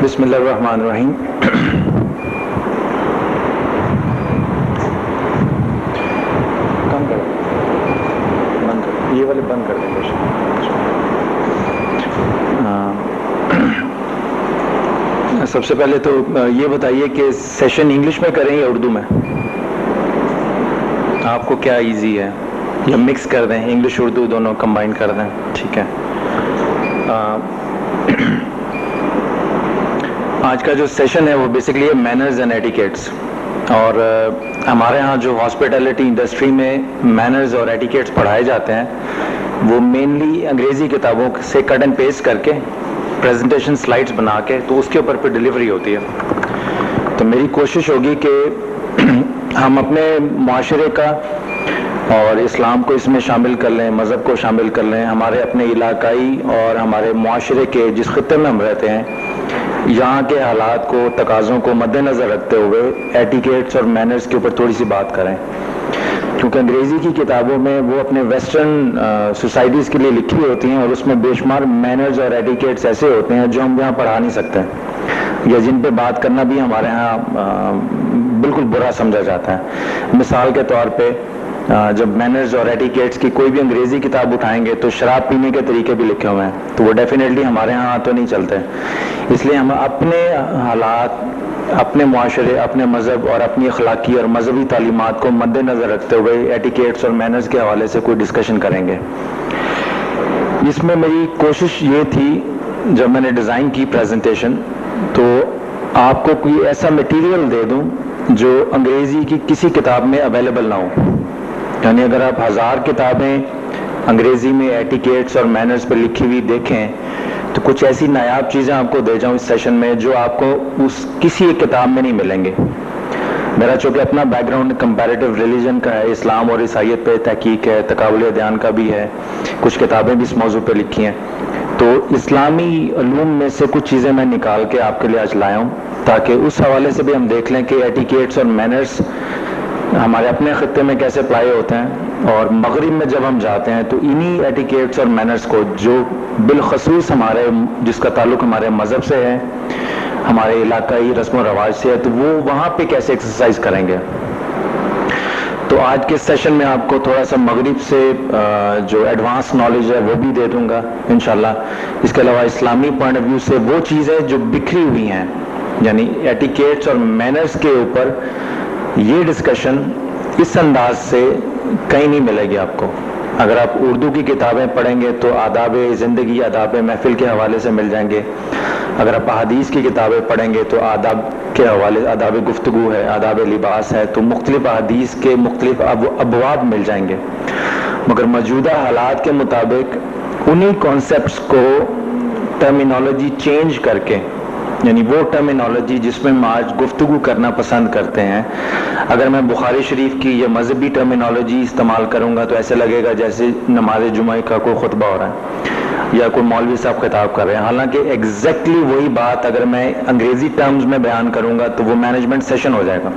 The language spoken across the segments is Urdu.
بسم اللہ الرحمن الرحیم. یہ والے بند کر دیں. سب سے پہلے تو یہ بتائیے کہ سیشن انگلش میں کریں یا اردو میں؟ آپ کو کیا ایزی ہے؟ یا مکس کر دیں، انگلش اردو دونوں کمبائن کر دیں؟ ٹھیک ہے. آج کا جو سیشن ہے وہ بیسکلی ہے مینرز اینڈ ایٹیکیٹس. اور ہمارے ہاں جو ہاسپٹیلٹی انڈسٹری میں مینرز اور ایٹیکیٹس پڑھائے جاتے ہیں وہ مینلی انگریزی کتابوں سے کٹ اینڈ پیسٹ کر کے پریزنٹیشن سلائڈز بنا کے تو اس کے اوپر پہ ڈیلیوری ہوتی ہے. تو میری کوشش ہوگی کہ ہم اپنے معاشرے کا اور اسلام کو اس میں شامل کر لیں، مذہب کو شامل کر لیں، ہمارے اپنے علاقائی اور ہمارے معاشرے کے جس خطے میں ہم رہتے ہیں یہاں کے حالات کو، تقاضوں کو مد نظر رکھتے ہوئے ایٹیکیٹس اور مینرز کے اوپر تھوڑی سی بات کریں. کیونکہ انگریزی کی کتابوں میں وہ اپنے ویسٹرن سوسائٹیز کے لیے لکھی ہوتی ہیں اور اس میں بے شمار مینرز اور ایٹیکیٹس ایسے ہوتے ہیں جو ہم یہاں پڑھا نہیں سکتے یا جن پہ بات کرنا بھی ہمارے ہاں بالکل برا سمجھا جاتا ہے. مثال کے طور پہ جب مینرز اور ایٹیکیٹس کی کوئی بھی انگریزی کتاب اٹھائیں گے تو شراب پینے کے طریقے بھی لکھے ہوئے ہیں، تو وہ ڈیفینیٹلی ہمارے ہاں تو نہیں چلتے. اس لیے ہم اپنے حالات، اپنے معاشرے، اپنے مذہب اور اپنی اخلاقی اور مذہبی تعلیمات کو مد نظر رکھتے ہوئے ایٹیکیٹس اور مینرز کے حوالے سے کوئی ڈسکشن کریں گے. اس میں میری کوشش یہ تھی جب میں نے ڈیزائن کی پریزنٹیشن تو آپ کو کوئی ایسا مٹیریل دے دوں جو انگریزی کی کسی کتاب میں اویلیبل نہ ہو. یعنی اگر آپ 1000 کتابیں انگریزی میں ایٹیکیٹس اور مینرز پہ لکھی ہوئی دیکھیں تو کچھ ایسی نایاب چیزیں آپ کو دے جاؤں اس سیشن میں جو آپ کو اس کسی ایک کتاب میں نہیں ملیں گے. میرا چونکہ اپنا بیک گراؤنڈ کمپیریٹیو ریلیجن کا ہے، اسلام اور عیسائیت پہ تحقیق ہے، تقابل ادیان کا بھی ہے، کچھ کتابیں بھی اس موضوع پہ لکھی ہیں، تو اسلامی علوم میں سے کچھ چیزیں میں نکال کے آپ کے لیے آج لایا ہوں تاکہ اس حوالے سے بھی ہم دیکھ لیں کہ ایٹیکیٹس اور مینرز ہمارے اپنے خطے میں کیسے اپلائی ہوتے ہیں اور مغرب میں جب ہم جاتے ہیں تو انہی ایٹیکیٹس اور مینرز کو جو بالخصوص ہمارے جس کا تعلق ہمارے مذہب سے ہے، ہمارے علاقائی رسم و رواج سے ہے، تو وہ وہاں پہ کیسے ایکسرسائز کریں گے. تو آج کے سیشن میں آپ کو تھوڑا سا مغرب سے جو ایڈوانس نالج ہے وہ بھی دے دوں گا انشاءاللہ. اس کے علاوہ اسلامی پوائنٹ آف ویو سے وہ چیزیں جو بکھری ہوئی ہیں، یعنی ایٹیکیٹس اور مینرز کے اوپر یہ ڈسکشن اس انداز سے کہیں نہیں ملے گی آپ کو. اگر آپ اردو کی کتابیں پڑھیں گے تو آداب زندگی، آداب محفل کے حوالے سے مل جائیں گے. اگر آپ احادیث کی کتابیں پڑھیں گے تو آداب کے حوالے، آداب گفتگو ہے، آداب لباس ہے، تو مختلف احادیث کے مختلف ابواب مل جائیں گے. مگر موجودہ حالات کے مطابق انہی کانسیپٹس کو ٹرمینالوجی چینج کر کے، یعنی وہ ٹرمینالوجی جس میں ہم آج گفتگو کرنا پسند کرتے ہیں، اگر میں بخاری شریف کی یا مذہبی ٹرمینالوجی استعمال کروں گا تو ایسے لگے گا جیسے نماز جمعہ کا کوئی خطبہ ہو رہا ہے یا کوئی مولوی صاحب خطاب کر رہے ہیں. حالانکہ ایگزیکٹلی وہی بات اگر میں انگریزی ٹرمز میں بیان کروں گا تو وہ مینجمنٹ سیشن ہو جائے گا.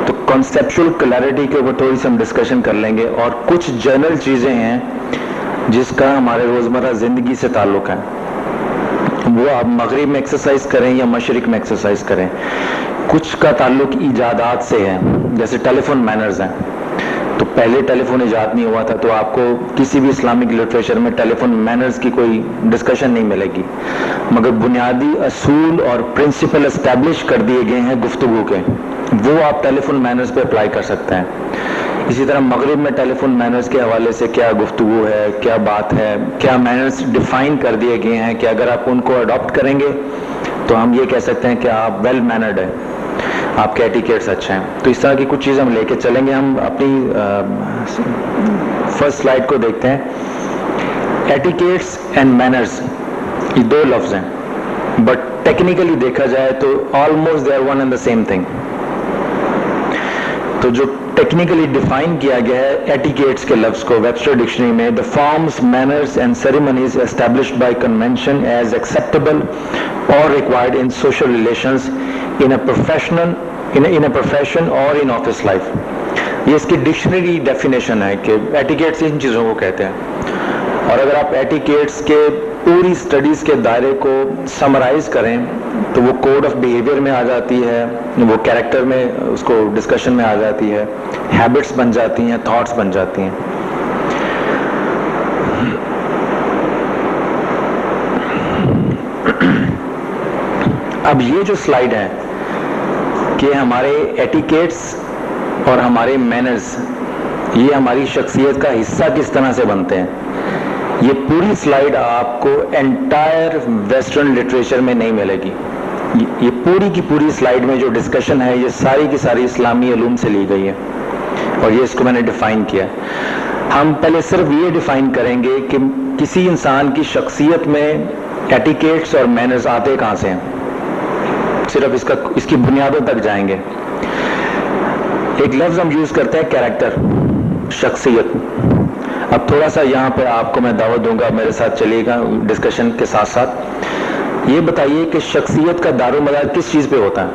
تو کانسیپچول کلیئرٹی کے اوپر تھوڑی سی ہم ڈسکشن کر لیں گے اور کچھ جنرل چیزیں ہیں جس کا ہمارے روزمرہ زندگی سے تعلق ہے، وہ آپ مغرب میں ایکسرسائز کریں یا مشرق میں ایکسرسائز کریں. کچھ کا تعلق ایجادات سے ہے، جیسے ٹیلی فون مینرز ہیں. تو پہلے ٹیلی فون ایجاد نہیں ہوا تھا تو آپ کو کسی بھی اسلامک لٹریچر میں ٹیلی فون مینرز کی کوئی ڈسکشن نہیں ملے گی. مگر بنیادی اصول اور پرنسپل اسٹیبلش کر دیے گئے ہیں گفتگو کے، وہ آپ ٹیلی فون مینرز پہ اپلائی کر سکتے ہیں. اسی طرح مغرب میں ٹیلی فون مینرز کے حوالے سے کیا گفتگو ہے، کیا بات ہے، کیا مینرز ڈیفائن کر دیے گئے ہیں کہ اگر آپ ان کو اڈاپٹ کریں گے تو ہم یہ کہہ سکتے ہیں کہ آپ ویل مینرڈ ہیں، آپ کے ایٹیکیٹس اچھے ہیں. تو اس طرح کی کچھ چیزیں ہم لے کے چلیں گے. ہم اپنی فرسٹ سلائیڈ کو دیکھتے ہیں. ایٹیکیٹس اینڈ مینرز یہ دو لفظ ہیں، بٹ ٹیکنیکلی دیکھا جائے تو almost they are one and the same thing. تو جو ٹیکنیکلی ڈیفائن کیا گیا ہے ایٹیکیٹس کے لفظ کو ویبسٹر ڈکشنری میں the forms, manners and ceremonies established by convention as acceptable or required in social relations in a profession or in office life. یہ اس کی ڈکشنری ڈیفینیشن ہے کہ ایٹیکیٹس ان چیزوں کو کہتے ہیں. اور اگر آپ ایٹیکیٹس کے پوری سٹڈیز کے دائرے کو سمرائز کریں تو وہ کوڈ آف بیہیویئر میں آ جاتی ہے, وہ کیریکٹر میں اس کو ڈسکشن میں آ جاتی ہے, ہیبٹس بن جاتی ہیں, تھاٹس بن جاتی ہیں. اب یہ جو سلائیڈ ہے کہ ہمارے ایٹیکیٹس اور ہمارے مینرز یہ ہماری شخصیت کا حصہ کس طرح سے بنتے ہیں, یہ پوری سلائیڈ آپ کو انٹائر ویسٹرن لٹریچر میں نہیں ملے گی. یہ پوری کی پوری سلائیڈ میں جو ڈسکشن ہے یہ ساری کی ساری اسلامی علوم سے لی گئی ہے اور یہ اس کو میں نے ڈیفائن کیا. ہم پہلے صرف یہ ڈیفائن کریں گے کہ کسی انسان کی شخصیت میں ایٹیکیٹس اور مینرز آتے کہاں سے ہیں, صرف اس کی بنیادوں تک جائیں گے. ایک لفظ ہم یوز کرتے ہیں کیریکٹر, شخصیت. اب تھوڑا سا یہاں پہ آپ کو میں دعوت دوں گا, میرے ساتھ چلیے گا ڈسکشن کے ساتھ ساتھ. یہ بتائیے کہ شخصیت کا دار و مدار کس چیز پہ ہوتا ہے؟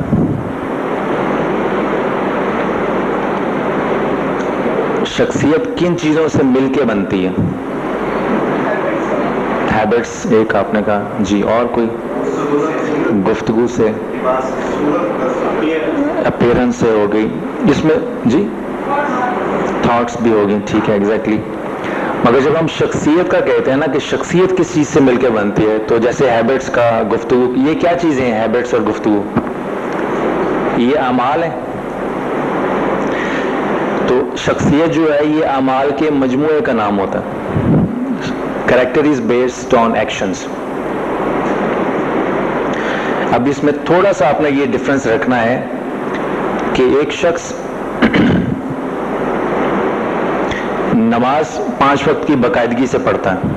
شخصیت کن چیزوں سے مل کے بنتی ہے؟ ہیبٹس ایک آپ نے کہا جی, اور کوئی؟ گفتگو سے, اپیرنس سے ہو گئی, جس میں جی تھاٹس بھی ہوگی, ٹھیک ہے ایگزیکٹلی. مگر جب ہم شخصیت کا کہتے ہیں نا کہ شخصیت کس چیز سے مل کے بنتی ہے, تو جیسے ہیبٹس کا, گفتگو, یہ کیا چیزیں ہیں ہیبٹس اور گفتگو؟ یہ اعمال ہیں. تو شخصیت جو ہے یہ اعمال کے مجموعے کا نام ہوتا ہے. Character is based on actions. اب اس میں تھوڑا سا آپ نے یہ ڈفرنس رکھنا ہے کہ ایک شخص نماز 5 وقت کی باقاعدگی سے پڑھتا ہے.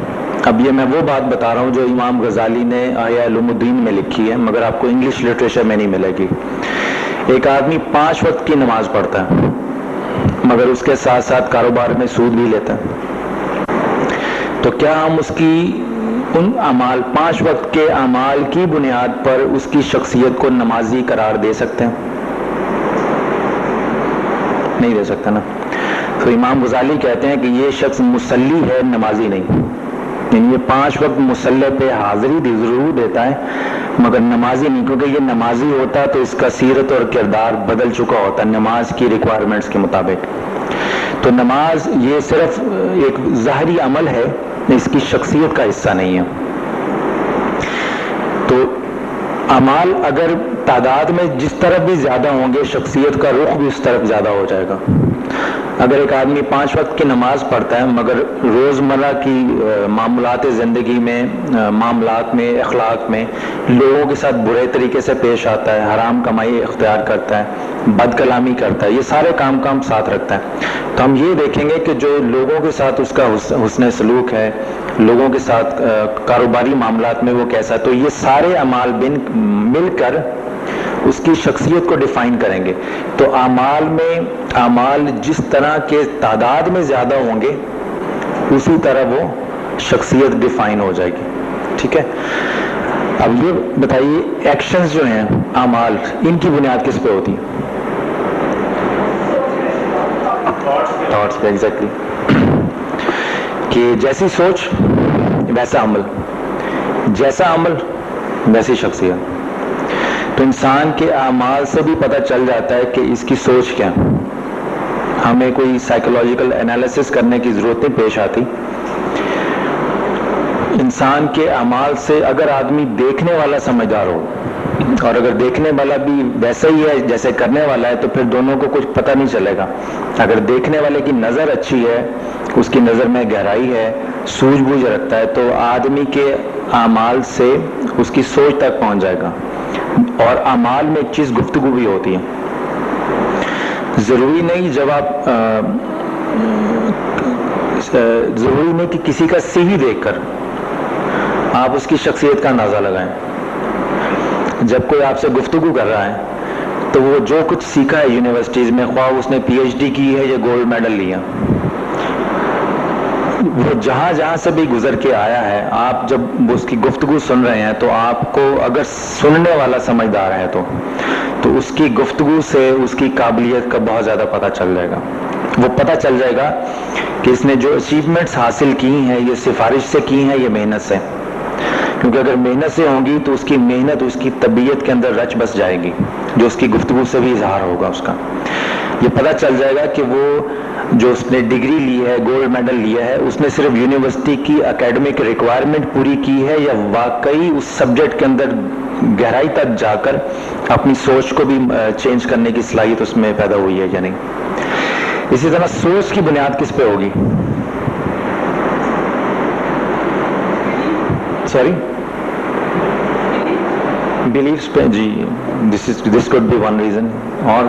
اب یہ میں وہ بات بتا رہا ہوں جو امام غزالی نے احیاء علوم الدین میں لکھی ہے, مگر آپ کو انگلش لٹریچر میں نہیں ملے گی. ایک آدمی 5 وقت کی نماز پڑھتا ہے مگر اس کے ساتھ ساتھ کاروبار میں سود بھی لیتا ہے. تو کیا ہم اس کی ان اعمال 5 وقت کے اعمال کی بنیاد پر اس کی شخصیت کو نمازی قرار دے سکتے ہیں؟ نہیں دے سکتا نا. تو امام غزالی کہتے ہیں کہ یہ شخص مصلی ہے, نمازی نہیں. یعنی یہ 5 وقت مصلی پہ حاضری ضرور دیتا ہے مگر نمازی نہیں, کیونکہ یہ نمازی ہوتا تو اس کا سیرت اور کردار بدل چکا ہوتا نماز کی ریکوائرمنٹس کے مطابق. تو نماز یہ صرف ایک ظاہری عمل ہے, اس کی شخصیت کا حصہ نہیں ہے. تو اعمال اگر تعداد میں جس طرف بھی زیادہ ہوں گے, شخصیت کا رخ بھی اس طرف زیادہ ہو جائے گا. اگر ایک آدمی 5 وقت کی نماز پڑھتا ہے مگر روزمرہ کی معاملات زندگی میں, معاملات میں, اخلاق میں لوگوں کے ساتھ برے طریقے سے پیش آتا ہے, حرام کمائی اختیار کرتا ہے, بد کلامی کرتا ہے, یہ سارے کام ساتھ رکھتا ہے, تو ہم یہ دیکھیں گے کہ جو لوگوں کے ساتھ اس کا حسن سلوک ہے, لوگوں کے ساتھ کاروباری معاملات میں وہ کیسا ہے, تو یہ سارے اعمال مل کر اس کی شخصیت کو ڈیفائن کریں گے. تو اعمال جس طرح کے تعداد میں زیادہ ہوں گے اسی طرح وہ شخصیت ڈیفائن ہو جائے گی. ٹھیک ہے. اب یہ بتائیے ایکشنز جو ہیں, اعمال, ان کی بنیاد کس پہ ہوتی ہے؟ تھاٹس پہ. ایگزیکٹلی. کہ جیسی سوچ ویسا عمل, جیسا عمل ویسی شخصیت. تو انسان کے اعمال سے بھی پتہ چل جاتا ہے کہ اس کی سوچ کیا. ہمیں کوئی سائیکولوجیکل انالیسس کرنے کی ضرورت نہیں پیش آتی. انسان کے اعمال سے اگر آدمی دیکھنے والا سمجھدار ہو اور اگر دیکھنے والا بھی ویسا ہی ہے جیسے کرنے والا ہے تو پھر دونوں کو کچھ پتہ نہیں چلے گا. اگر دیکھنے والے کی نظر اچھی ہے, اس کی نظر میں گہرائی ہے, سوجھ بوجھ رکھتا ہے, تو آدمی کے اعمال سے اس کی سوچ تک پہنچ جائے گا. اور اعمال میں ایک چیز گفتگو بھی ہوتی ہے. ضروری نہیں جب آپ ضروری نہیں کہ کسی کا سی وی دیکھ کر آپ اس کی شخصیت کا اندازہ لگائیں. جب کوئی آپ سے گفتگو کر رہا ہے تو وہ جو کچھ سیکھا ہے یونیورسٹیز میں، خواہ اس نے پی ایچ ڈی کی ہے یا گولڈ میڈل لیا، وہ جہاں جہاں سے بھی گزر کے آیا ہے، آپ جب اس کی گفتگو سن رہے ہیں تو آپ کو اگر سننے والا سمجھدار ہے تو اس کی گفتگو سے اس کی قابلیت کا بہت زیادہ پتہ چل جائے گا. وہ پتہ چل جائے گا کہ اس نے جو اچیومنٹس حاصل کی ہیں یہ سفارش سے کی ہیں یا محنت سے. کیونکہ اگر محنت سے ہوں گی تو اس کی محنت اس کی طبیعت کے اندر رچ بس جائے گی، جو اس کی گفتگو سے بھی اظہار ہوگا اس کا. یہ پتہ چل جائے گا کہ وہ جو اس نے ڈگری لی ہے، گولڈ میڈل لیا ہے، اس نے صرف یونیورسٹی کی اکیڈمک ریکوائرمنٹ پوری کی ہے یا واقعی اس سبجیکٹ کے اندر گہرائی تک جا کر اپنی سوچ کو بھی چینج کرنے کی صلاحیت اس میں پیدا ہوئی ہے یا نہیں. اسی طرح سوچ کی بنیاد کس پہ ہوگی؟ سوری، بلیفس پہ. جی دس کوڈ بی ون ریزن. اور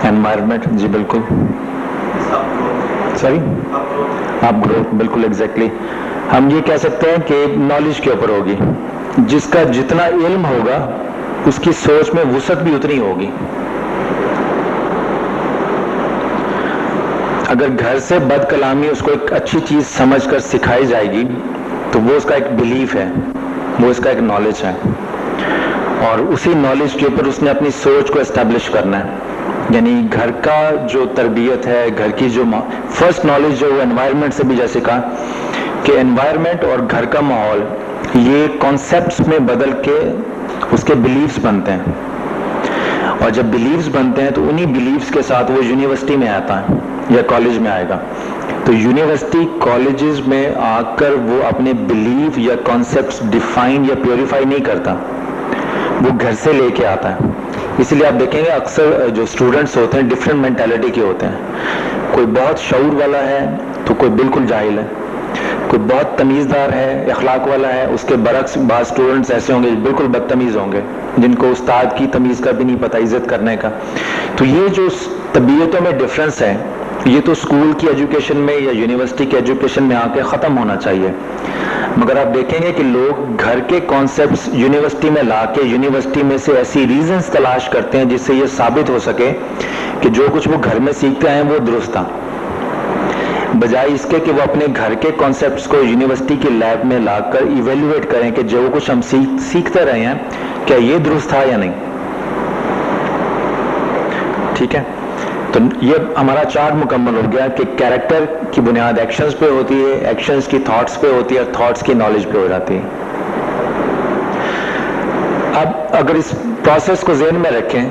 انوائرمنٹ. جی بالکل. سوری، آپ گروتھ. بالکل ایگزیکٹلی. ہم یہ کہہ سکتے ہیں کہ نالج کے اوپر ہوگی. جس کا جتنا علم ہوگا اس کی سوچ میں وسعت بھی اتنی ہوگی. اگر گھر سے بد کلامی اس کو ایک اچھی چیز سمجھ کر سکھائی جائے گی تو وہ اس کا ایک بلیف ہے، وہ اس کا ایک نالج ہے، اور اسی نالج کے اوپر اس نے اپنی سوچ کو اسٹیبلش کرنا ہے. یعنی گھر کا جو تربیت ہے، گھر کی جو فرسٹ نالج جو انوائرمنٹ سے بھی جیسے کہا کہ انوائرمنٹ اور گھر کا ماحول یہ کانسیپٹس میں بدل کے اس کے بلیفز بنتے ہیں، اور جب بلیفز بنتے ہیں تو انہی بلیفز کے ساتھ وہ یونیورسٹی میں آتا ہے یا کالج میں آئے گا. تو یونیورسٹی کالجز میں آ کر وہ اپنے بلیف یا کانسیپٹس ڈیفائن یا پیوریفائی نہیں کرتا، وہ گھر سے لے کے آتا ہے. اس لیے آپ دیکھیں گے اکثر جو اسٹوڈنٹس ہوتے ہیں ڈفرینٹ مینٹیلٹی کے ہوتے ہیں. کوئی بہت شعور والا ہے تو کوئی بالکل جاہل ہے، کوئی بہت تمیزدار ہے، اخلاق والا ہے. اس کے برعکس بعض اسٹوڈنٹس ایسے ہوں گے بالکل بدتمیز ہوں گے، جن کو استاد کی تمیز کا بھی نہیں پتہ، عزت کرنے کا. تو یہ جو طبیعتوں میں ڈفرینس ہے یہ تو اسکول کی ایجوکیشن میں یا یونیورسٹی کی ایجوکیشن میں آ کے ختم ہونا چاہیے. مگر آپ دیکھیں گے کہ لوگ گھر کے کانسیپٹس یونیورسٹی میں لا کے یونیورسٹی میں سے ایسی ریزنز تلاش کرتے ہیں جس سے یہ ثابت ہو سکے کہ جو کچھ وہ گھر میں سیکھتے ہیں وہ درست تھا، بجائے اس کے کہ وہ اپنے گھر کے کانسیپٹس کو یونیورسٹی کی لیب میں لا کر ایویلویٹ کریں کہ جو کچھ ہم سیکھتے رہے ہیں کیا یہ درست تھا یا نہیں. ٹھیک ہے، تو یہ ہمارا چارٹ مکمل ہو گیا کہ کیریکٹر کی بنیاد ایکشنز پہ ہوتی ہے، ایکشنز کی تھاٹس پہ ہوتی ہے، اور تھاٹس کی نالج پہ ہو جاتی ہے. اب اگر اس پروسیس کو ذہن میں رکھیں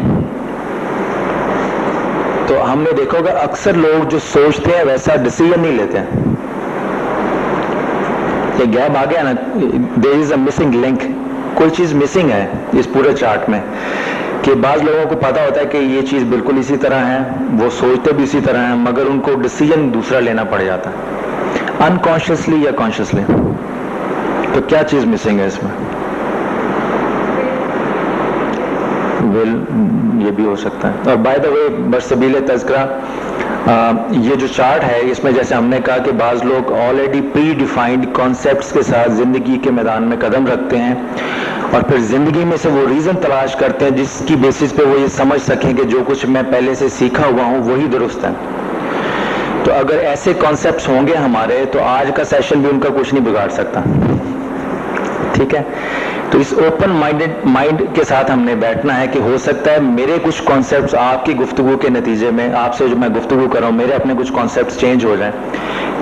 تو ہم نے دیکھا ہوگا اکثر لوگ جو سوچتے ہیں ویسا ڈیسیژن نہیں لیتے ہیں. یہ گیپ آ گیا نا، دیر از اے مسنگ لنک. کوئی چیز مسنگ ہے اس پورے چارٹ میں کہ بعض لوگوں کو پتا ہوتا ہے کہ یہ چیز بالکل اسی طرح ہے، وہ سوچتے بھی اسی طرح ہیں، مگر ان کو ڈیسیژن دوسرا لینا پڑ جاتا ہے انکانشیسلی یا کانشیسلی. تو کیا چیز مسنگ ہے اس میں؟ یہ بھی ہو سکتا ہے. اور بائی دا وے برسبیل تذکرہ یہ جو چارٹ ہے اس میں جیسے ہم نے کہا کہ بعض لوگ آلریڈی پری ڈیفائنڈ کانسیپٹس کے ساتھ زندگی کے میدان میں قدم رکھتے ہیں، اور پھر زندگی میں سے وہ ریزن تلاش کرتے ہیں جس کی بیسس پہ وہ یہ سمجھ سکیں کہ جو کچھ میں پہلے سے سیکھا ہوا ہوں وہی درست ہے. تو اگر ایسے کانسیپٹس ہوں گے ہمارے تو آج کا سیشن بھی ان کا کچھ نہیں بگاڑ سکتا. ٹھیک ہے، تو اس اوپن مائنڈ کے ساتھ ہم نے بیٹھنا ہے کہ ہو سکتا ہے میرے کچھ کانسیپٹس آپ کی گفتگو کے نتیجے میں، آپ سے جو میں گفتگو کر رہا ہوں، میرے اپنے کچھ کانسیپٹس چینج ہو جائیں.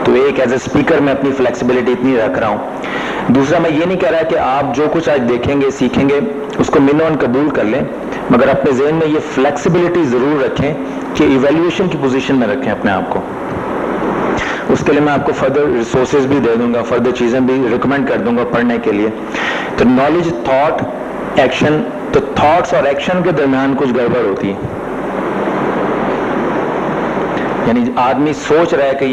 تو ایک ایز اے اسپیکر میں اپنی فلیکسیبلٹی اتنی رکھ رہا ہوں. دوسرا میں یہ نہیں کہہ رہا کہ آپ جو کچھ آج دیکھیں گے سیکھیں گے اس کو منون قبول کر لیں، مگر اپنے ذہن میں یہ فلیکسیبلٹی ضرور رکھیں کہ ایویلویشن کی پوزیشن میں رکھیں اپنے آپ کو. اس کے لیے میں آپ کو فردر ریسورسز بھی دے دوں گا، فردر چیزیں بھی ریکمینڈ کر دوں گا پڑھنے کے لیے. تو نالج، تھاٹ، ایکشن. تو تھاٹس اور ایکشن کے درمیان کچھ گڑبڑ ہوتی ہے. یعنی آدمی سوچ رہا ہے کہ